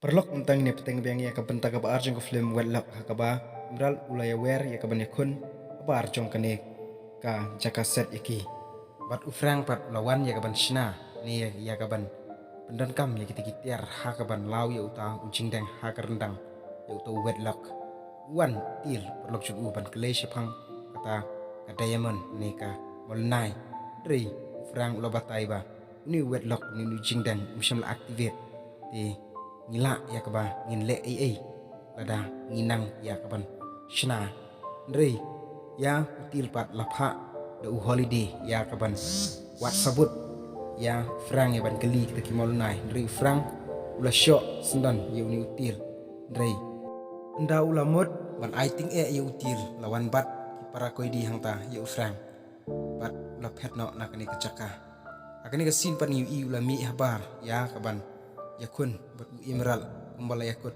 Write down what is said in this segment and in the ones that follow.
Perlok tentang ni peteng biang ya kaben taga ba arjong ko film wedlock hakaba imral ulaya wer ya kaben yakun ba arjong kane ka jaka set yaki bat ufrang pat lawan ya kaben shina ni ya kaben pendan kam ya kita kitiar hakaban lau ya uta uncing deng hakarendang ya uta wedlock wan til perlok chung ban kle shapang kata ka diamond ni ka molnai dri ufrang ulabatai ba ni wedlock ni uncing deng usham la activate di ngila ya kaba ngin le ai lada nginang ya kaban shna ndrei ya util pat lapha da u holiday ya kaban wat sabut ya frang ya ban kali kita kimol nai ndrei frang ula sho sendan ya uni util ndrei nda ula mod ban I think ya util lawan bat ki para koi di hangta ya frang bat ula phet no nakani kecaka akani ka sin pan yu i ula mi habar ya kaban yakun bat u emerald kumbala yakut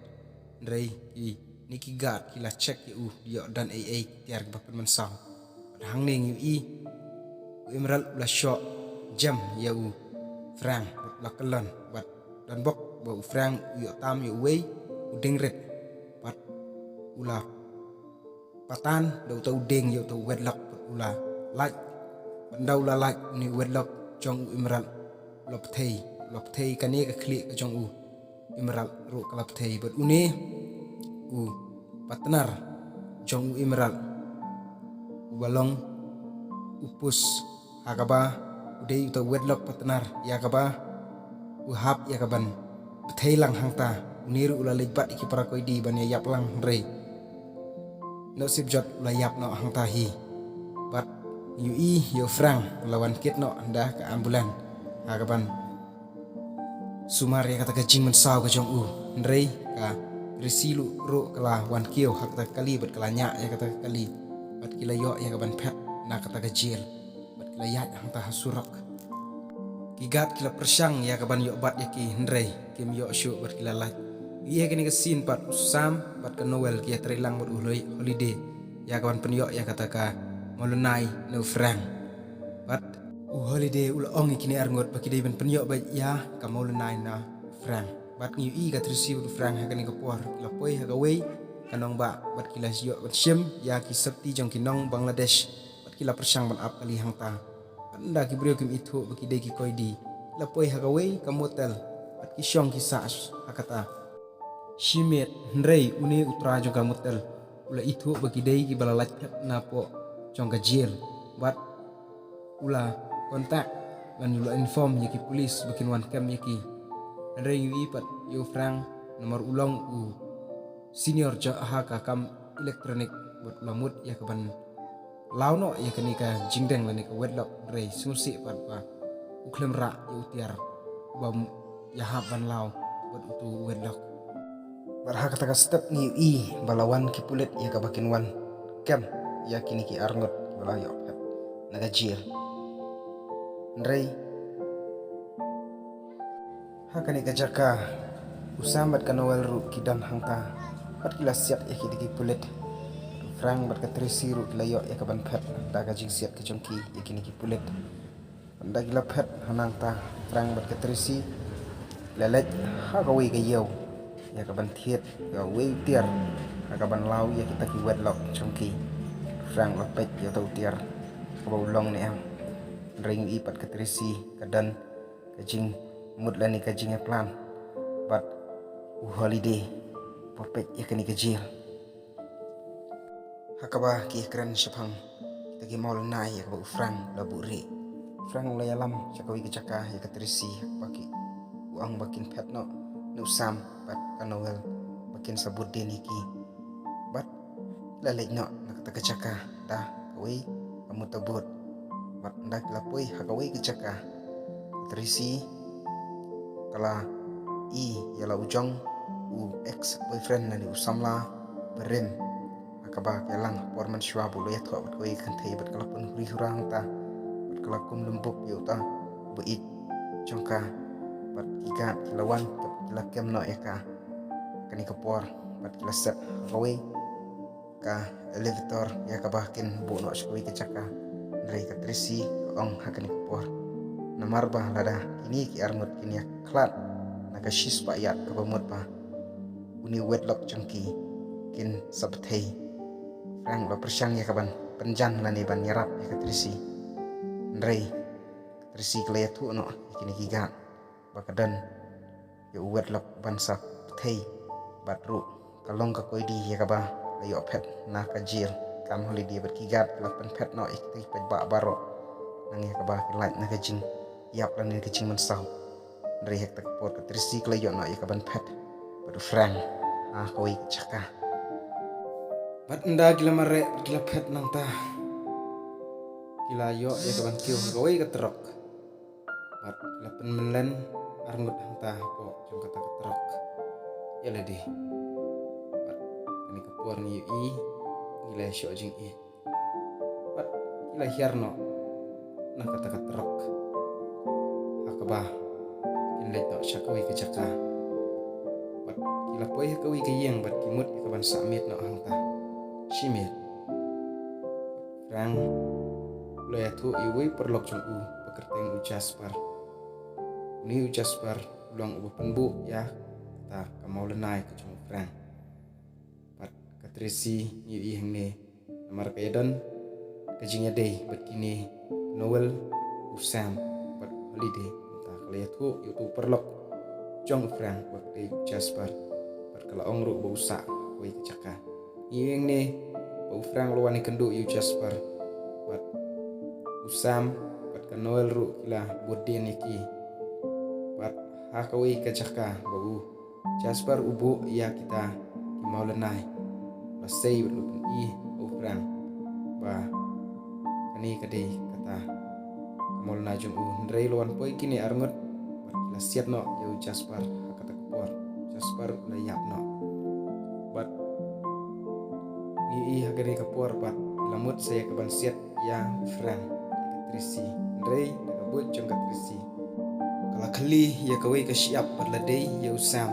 ndrei i niki gat kila check yu yo dan ai tiar ba pen saw hang ning yu i u emerald la shot jam ya u frang la kalon bat dan bok ba u frang yo tam yo wei u dingret bat ula patan do tau ding yo tau wedlock ula like bandau la like ni wedlock jong u emerald lop thei kane ka kli ka jong u emerald ro kalap thei but une u partner jong u emerald balong upus hakaba ude uta wedlock partner yakaba u hap yakaban thei lang hangta uniru ula lebat iki para koi di ban yap lang re no sip jot ula yap no hangta hi but yu i yo frang lawan kit no anda ka ambulan hakaban sumar ya kata kajing mensaw ka jong u ndrei ka resilu ro kala wan kio hakta kali bat kala nya ya kata kali bat kila yo ya kaban pet na kata kajil bat kila ya hangta hasurak kigat kila persang ya kaban yo bat ya ki ndrei kim yo shu bat kila laj iya kini kesin pat sam bat ka noel kia trilang bat uloi holiday ya kaban pen yo ya kata ka molonai no frang bat holiday ula ong ikini arngot baki dei ben penyo ba ya kamol nai na frang bat ngi i ka trisi u frang ha kani ka por la poi ha ka wei kanong ba bat kila sio bat shim ya ki sakti jong kinong Bangladesh bat kila persang ban ap kali hangta anda ki brio kim itu baki dei ki koi di la poi ha ka wei ka motel bat ki shong ki sas hakata shimet ndrei uni utra jong ka motel ula itu baki dei ki balalat na po jong ka jail bat ula kontak dan ula inform yaki polis bikin wan kem yaki andre yu ipat yu frang nomor ulang u senior ja haka kam elektronik buat lamut ya kaban launo ya kenika jingdeng lani ka wedlock re sungsi pat pa uklem ra yu tiar bam ya haban lau buat utu wedlock barha kata ka step ni i balawan ki pulet ya ka bakin wan kem ya kini ki arngot bala yo naga jail ndrei hakani kajaka usambat kanowel ru kidan hangta pat kila siap ya kidiki pulet frang bat katrisi ru kila yo ya kaban pet daga jing siap ke jongki ya kini ki pulet anda kila pet hanangta frang bat katrisi lelet hakawi ke yo ya kaban thiet ya wei tiar hakaban lau ya kita ki wedlock jongki frang lapet ya tau tiar kabau long ni am ring ipat katrisi kadan kajing mudlani kajing plan but holiday popet yakani kajil hakaba ki kran shapang kita ki mol nai ya frang laburi frang layalam chakawi kecaka ya katrisi paki uang bakin pet no nusam but kanowel bakin sabut deniki but lalek no nakata kecaka dah kawi kamu tabut bat ndak lapoi hakawai kecaka trisi kala i yala ujong u ex boyfriend nani usamla berem akaba kelang porman shwa bulu ya thwa bat koi kan thei bat kala pun huri hurang ta bat kala kum lumbuk yu ta bu it jongka bat iga lawan kila kem no eka kani kapor bat kila set hakawai ka elevator ya kabakin bu no shkoi kecaka dari katrisi ong hakani kupor namar bah lada kini ki armut kini klat naga shis pa yat kabamut pa uni wedlock jongki kin sabthei Frank lo persyang ya kaban penjan lani ban yarap ya katrisi ndrei katrisi klaya tu no kini kigat bakadan ya wedlock ban sabthei batru kalong ka koidi ya kaba layo pet na kajir kam holiday berkigat lapan pet no ikti pet ba baro nang ya kaba light na kajing yap lan kajing mensau dari hek tak pot katrisi klayo no ya kaban pet badu Frank koi chaka bat nda gila mare gila pet nang ta gila yo ya kaban kio koi katrok bat gila penmelen arngut nang ta po jong kata katrok ya ledi bat ini kepuar ni i gila syo jing i bat gila hiarno nang kata katrok hakaba kinlay to syakoi kechaka bat gila poi hakoi kayeng bat kimut ya kaban samit no hang ta Shimit Frank lo ya tu iwi perlok jong u pekerteng u Jasper ni u Jasper luang u penbu ya ta kamau lenai ke jong Frank pat katrisi yu i hang ne namar kayadan kajingnya day bat kini Noel u Sam pat holiday ta kala ya tu yu tu perlok jong Frank bat de Jasper pat kala ong ru bu sa koi kecaka yang ni bau Frank luani kendu yu Jasper buat usam buat ke Noel ru kila bodin iki buat hakawi kecaka bau Jasper ubu ya kita mau lenai basai berlupun i bau Frank bah kani kadi kata mau lenai jung ndrei luan poi kini arngut buat kila siat no yu Jasper kata kepuar Jasper layap no buat i hagari kapuar pat lamut saya kaban siat ya Frank katrisi ndrei nakabut jong katrisi kala kali ya kawai ka siap padladei ya usam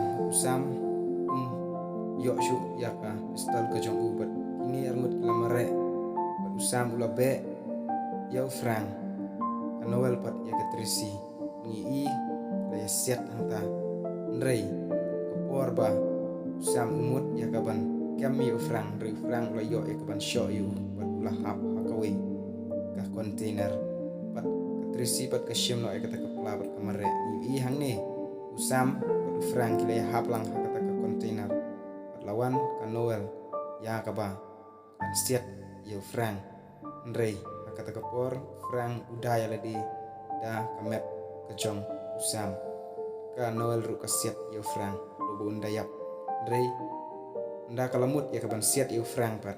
yo shu ya ka pistol ka jong ubat ini armut kala mare pat usam ulabe ya Frank ka Noel pat ya katrisi ni i la ya siat hanta ndrei kapuar ba usam umut ya kaban kami Frank dari Frank layo ekban show you bat lahap hakawi ka container pat katrisi pat kasyem no ekata kapla bat kamare i hang ni usam bat Frank le hap lang hakata ka container bat lawan ka Noel ya kaba kan siat yo Frank ndrei hakata kapor Frank udaya ladi da kamet kejong usam ka Noel ru kasiat yo Frank lubu undayap ndrei nda kalamut ya kaban siat yu Frank pat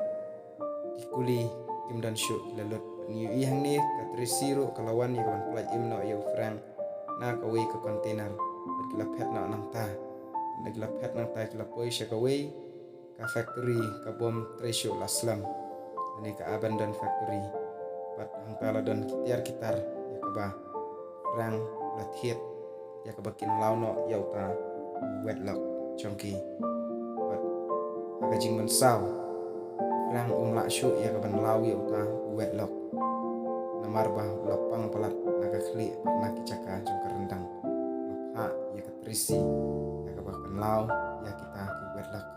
kikuli im dan syu lalut ni i hang ni katrisi ru kalawan ya kaban plaj im no yu Frank na kawi ke container bat kila pet no nang ta na kila pet nang ta kila poi sya kawi ka factory ka bom tresyo laslam ni ka abandon factory bat hang ta ladon kitar ya kaba Frank lathiet ya kabakin launo ya uta wedlock chongki kajing mensau Frank umla syu ya kaban lawi uta wedlock namar bah lapang pelat naga khli na kicaka jong karendang ha ya katrisi ya kabakan lau ya kita ki wedlock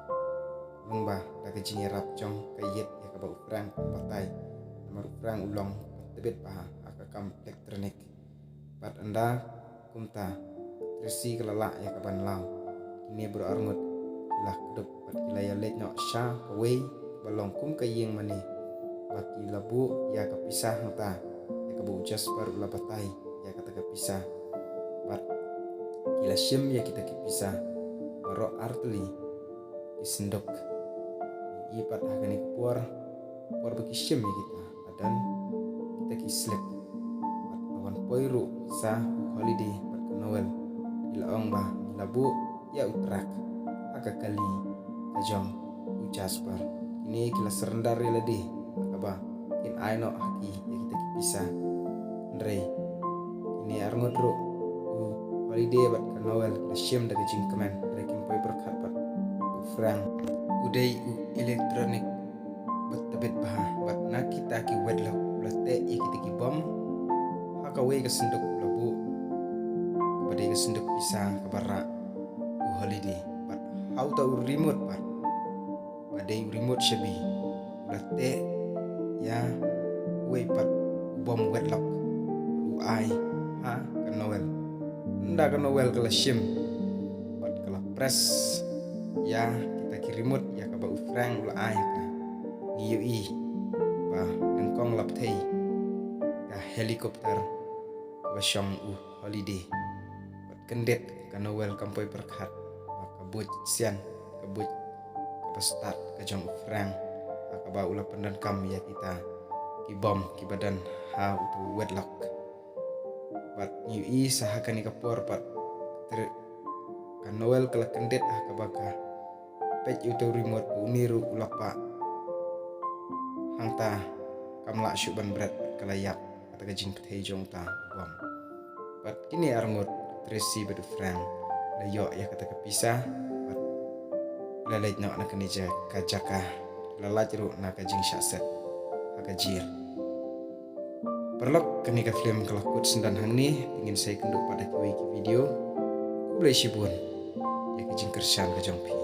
lungba da kajing rap jong kayet ya kabau Frank patai namar Frank ulong tebet bah akakam elektronik pat anda kumta katrisi kelala ya kaban lau ini berarngut lah kedep bat kila ya let no sha away balong kum kayeng mani bat kila bu ya kapisah hanta ya kabu Jasper ula batai ya kata kapisah bat kila syem ya kita kipisah baro artli isendok i pat hagani puar bagi syem ya kita adan kita kislek bat lawan poiru sa holiday bat ke Noel kila ong bah kila bu ya utrak agak kali kajong u Jasper ini kila serendar ya ledi akaba in aino haki ya kita kipisah ndrei ini arngut ru u holiday bat ka Noel kila syem daga jing kemen ndrei kim poi berkat bat u Frank udai u elektronik bat tebet bah bat na kita ki wedlock ulate ya kita ki bom hakawe ka senduk labu badai ka senduk pisah kabara u holiday how ta remote pat badai remote shabi ulate ya way pat bom wedlock u ai ha ka noel nda ka noel kala shim pat kala press ya kita ki remote ya ka ba ufrang ula ai ka giyo i ba nengkong lap thei ka helikopter ba shong u holiday pat kendet ka noel kampoi perkhat ka buj sian ka buj ka start ka jong ufrang ka ba ula pendan kam ya kita ki bom ki badan ha utu wedlock pat yu i sahakan ni kapor pat ter ka noel kala kendet ka baka pet utu remote uniru ulapa hangta kamla syuban berat kalayak kata gajing pethei jong ta bom pat kini arngot tresi bedu frang layo ya kata kepisah pat lalait nak kenija kajaka lalaj ru na kajing syaset hakajir perlok kani ka film kelakut sendan hang ni ingin saya kenduk pada kiwi video ku boleh sibun ya kajing kersan kajong pi